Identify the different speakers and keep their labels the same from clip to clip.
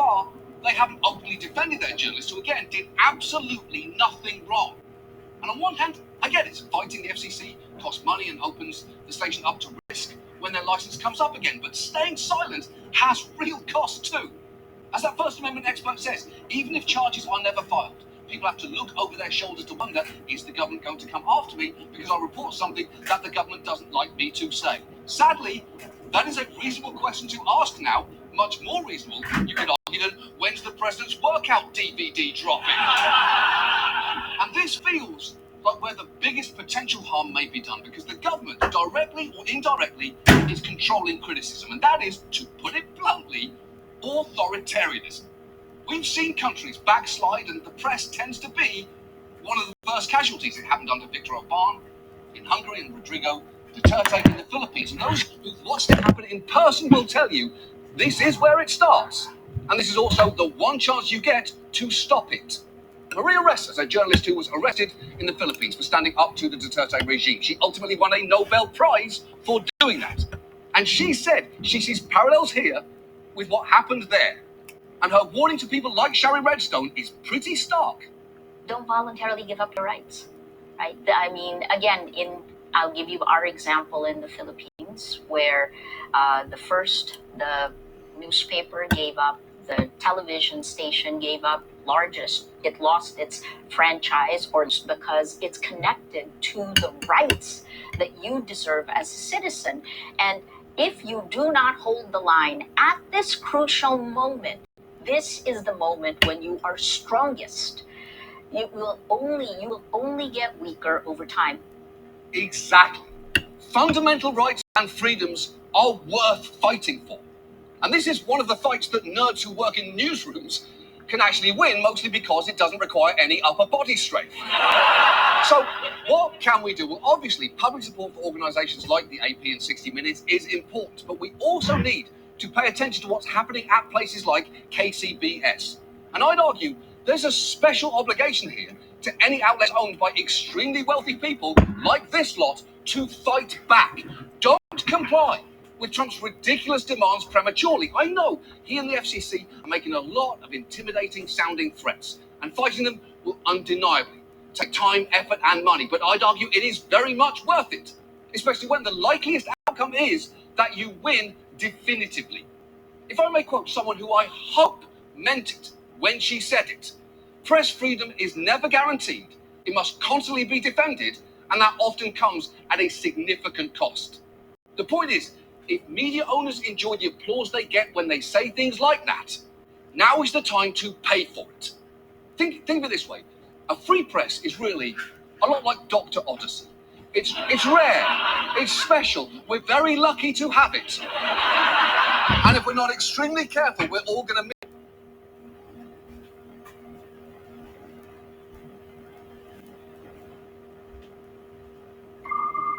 Speaker 1: far, they haven't openly defended their journalists who, again, did absolutely nothing wrong. And on one hand, I get it. Fighting the FCC costs money and opens the station up to risk when their license comes up again. But staying silent has real costs too. As that First Amendment expert says, even if charges are never filed, people have to look over their shoulders to wonder, is the government going to come after me because I report something that the government doesn't like me to say? Sadly, that is a reasonable question to ask now. Much more reasonable, you could argue, than when's the president's workout DVD dropping? And this feels like where the biggest potential harm may be done, because the government, directly or indirectly, is controlling criticism, and that is, to put it bluntly, authoritarianism. We've seen countries backslide, and the press tends to be one of the first casualties. It happened under Viktor Orbán in Hungary and Rodrigo Duterte in the Philippines. And those who've watched it happen in person will tell you this is where it starts. And this is also the one chance you get to stop it. Maria Ressa is a journalist who was arrested in the Philippines for standing up to the Duterte regime. She ultimately won a Nobel Prize for doing that. And she said she sees parallels here with what happened there. And her warning to people like Shari Redstone is pretty stark.
Speaker 2: Don't voluntarily give up your rights, right? I mean, again, I'll give you our example in the Philippines, where the newspaper gave up, the television station gave up, it lost its franchise, or because it's connected to the rights that you deserve as a citizen. And if you do not hold the line at this crucial moment, this is the moment when you are strongest. You will only get weaker over time.
Speaker 1: Exactly. Fundamental rights and freedoms are worth fighting for. And this is one of the fights that nerds who work in newsrooms can actually win, mostly because it doesn't require any upper body strength. So what can we do? Well, obviously, public support for organizations like the AP and 60 Minutes is important, but we also need to pay attention to what's happening at places like KCBS. And I'd argue there's a special obligation here to any outlet owned by extremely wealthy people like this lot to fight back. Don't comply with Trump's ridiculous demands prematurely. I know he and the FCC are making a lot of intimidating sounding threats, and fighting them will undeniably take time, effort, and money, but I'd argue it is very much worth it, especially when the likeliest outcome is that you win definitively. If I may quote someone who I hope meant it when she said it, press freedom is never guaranteed. It must constantly be defended, and that often comes at a significant cost. The point is, if media owners enjoy the applause they get when they say things like that, now is the time to pay for it. Think of it this way. A free press is really a lot like Dr. Odyssey. It's rare, it's special, we're very lucky to have it. And if we're not extremely careful, we're all going to miss.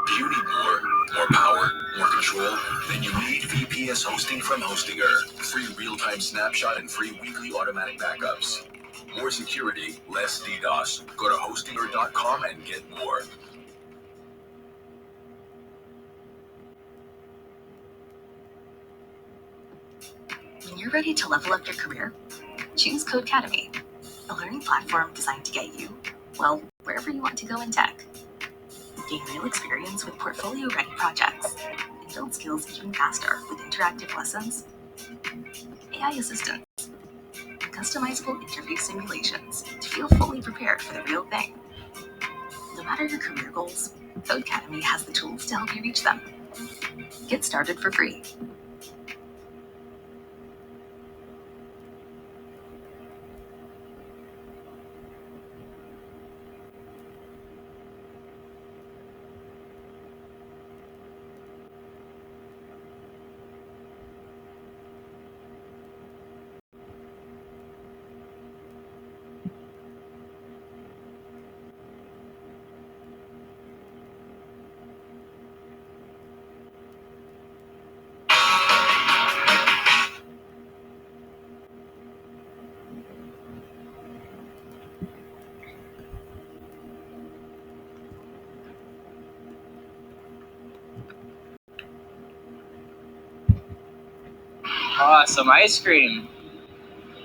Speaker 3: Do you need more power, more control? Then you need VPS hosting from Hostinger. Free real-time snapshot and free weekly automatic backups. More security, less DDoS. Go to hostinger.com and get more.
Speaker 4: When you're ready to level up your career, choose Codecademy, a learning platform designed to get you, well, wherever you want to go in tech. Gain real experience with portfolio-ready projects and build skills even faster with interactive lessons, AI assistance, and customizable interview simulations to feel fully prepared for the real thing. No matter your career goals, Codecademy has the tools to help you reach them. Get started for free.
Speaker 5: Some ice cream.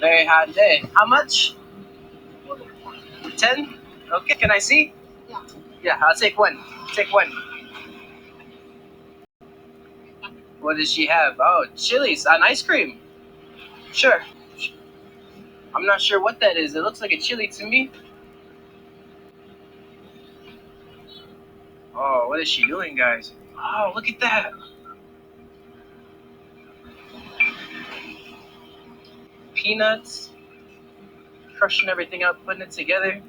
Speaker 5: Very hot day. How much? 10? Okay, can I see?
Speaker 6: Yeah.
Speaker 5: Yeah, I'll take one. Take one. What does she have? Oh, chilies on ice cream. Sure. I'm not sure what that is. It looks like a chili to me. Oh, what is she doing, guys? Oh, look at that. Peanuts. Crushing everything up, putting it together.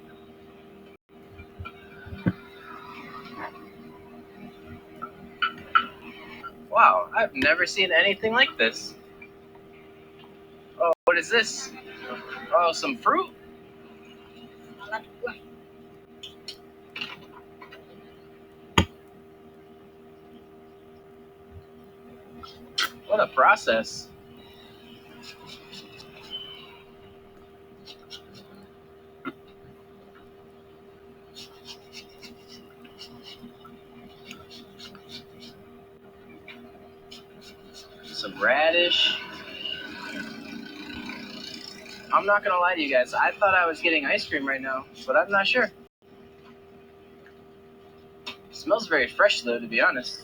Speaker 5: Wow, I've never seen anything like this. Oh, what is this? Oh, some fruit? What a process. Some radish. I'm not gonna lie to you guys. I thought I was getting ice cream right now, but I'm not sure. It smells very fresh though, to be honest.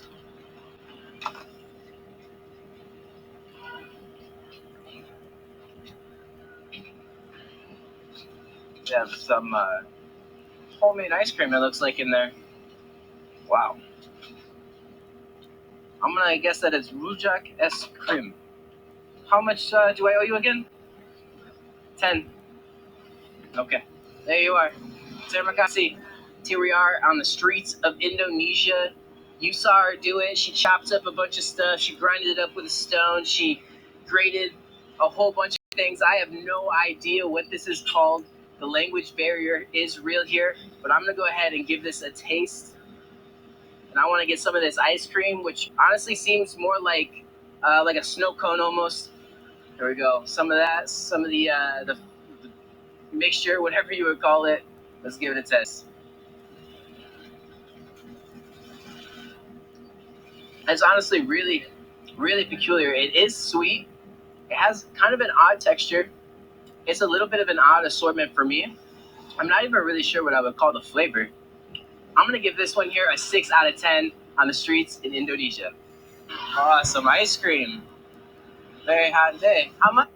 Speaker 5: They have some homemade ice cream, it looks like, in there. Wow. I'm gonna guess that it's Rujak S. Cream. How much do I owe you again? 10. Okay. There you are. Terima kasih. Here we are on the streets of Indonesia. You saw her do it. She chopped up a bunch of stuff. She grinded it up with a stone. She grated a whole bunch of things. I have no idea what this is called. The language barrier is real here, but I'm gonna go ahead and give this a taste. And I want to get some of this ice cream, which honestly seems more like a snow cone almost. Here we go. Some of that, some of the mixture, whatever you would call it. Let's give it a test. It's honestly really, really peculiar. It is sweet. It has kind of an odd texture. It's a little bit of an odd assortment for me. I'm not even really sure what I would call the flavor. I'm gonna give this one here a 6 out of 10 on the streets in Indonesia. Awesome ice cream. Very hot day. How much?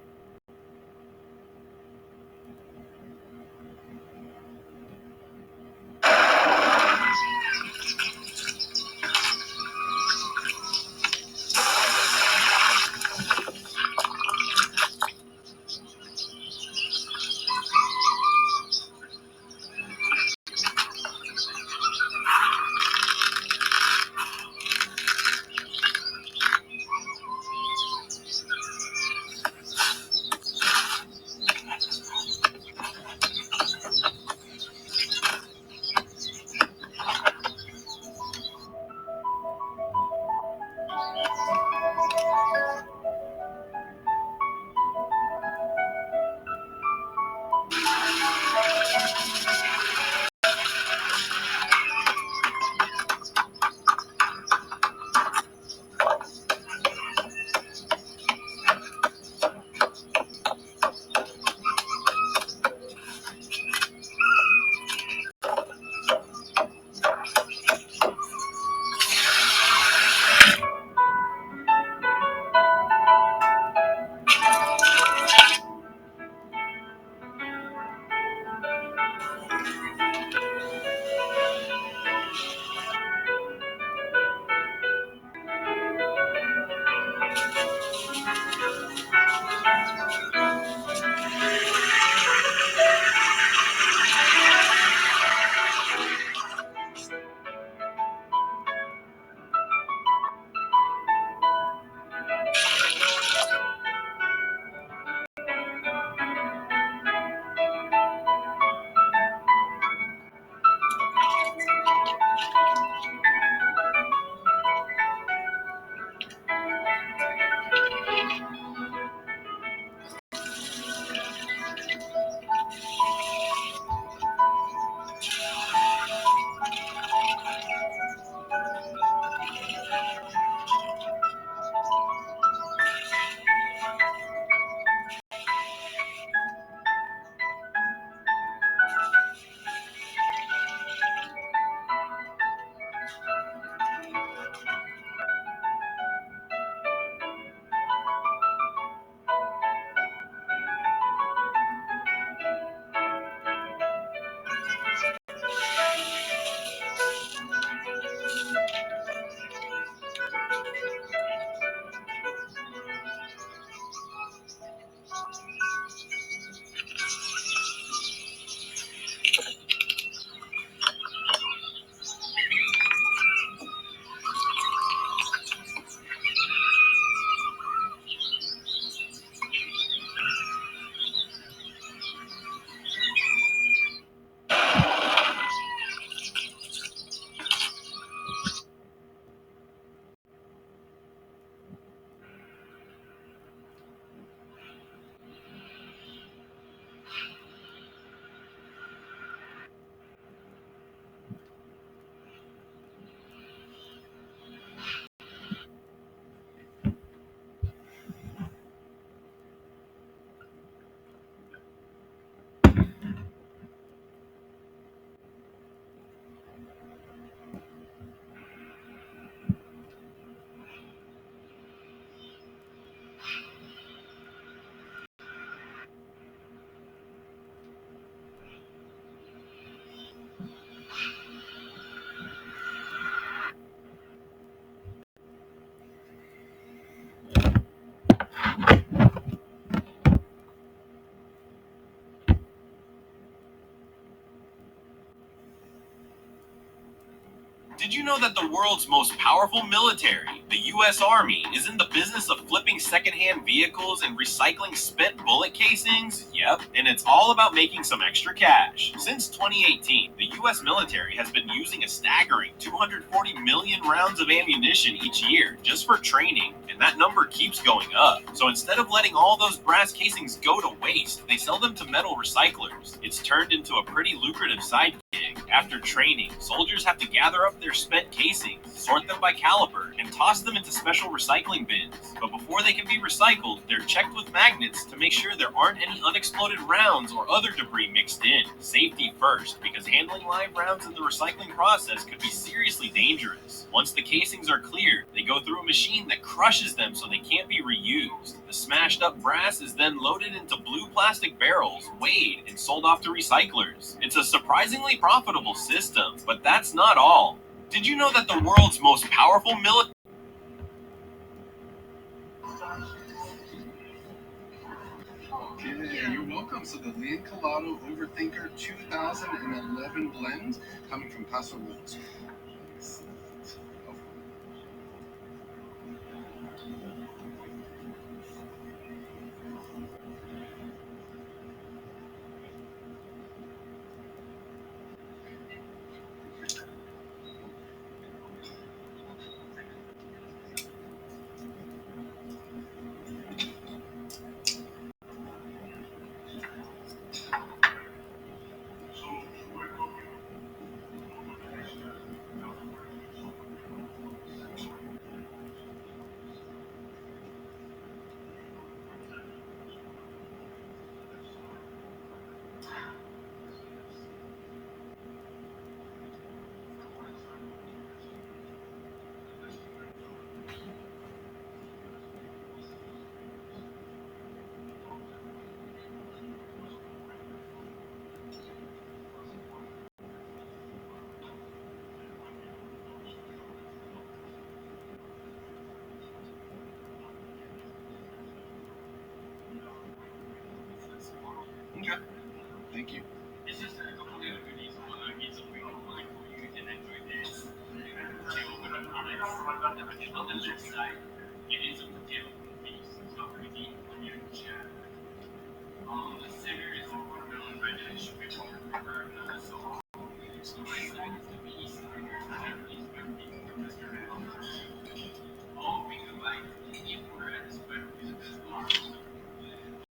Speaker 6: Did you know that the world's most powerful military, the US Army, is in the business of flipping secondhand vehicles and recycling spent bullet casings? Yep, and it's all about making some extra cash. Since 2018, the US military has been using a staggering 240 million rounds of ammunition each year just for training, and that number keeps going up. So instead of letting all those brass casings go to waste, they sell them to metal recyclers. It's turned into a pretty lucrative side gig. After training, soldiers have to gather up their spent casings, sort them by caliber, and toss them into special recycling bins. But before they can be recycled, they're checked with magnets to make sure there aren't any unexploded rounds or other debris mixed in. Safety first, because handling live rounds in the recycling process could be seriously dangerous. Once the casings are cleared, they go through a machine that crushes them so they can't be reused. The smashed up brass is then loaded into blue plastic barrels, weighed, and sold off to recyclers. It's a surprisingly profitable system, but that's not all. Did you know that the world's most powerful military...
Speaker 7: Okay, you're welcome. So the Leon Colado Overthinker 2011 blend coming from Paso Robles. Okay, thank you.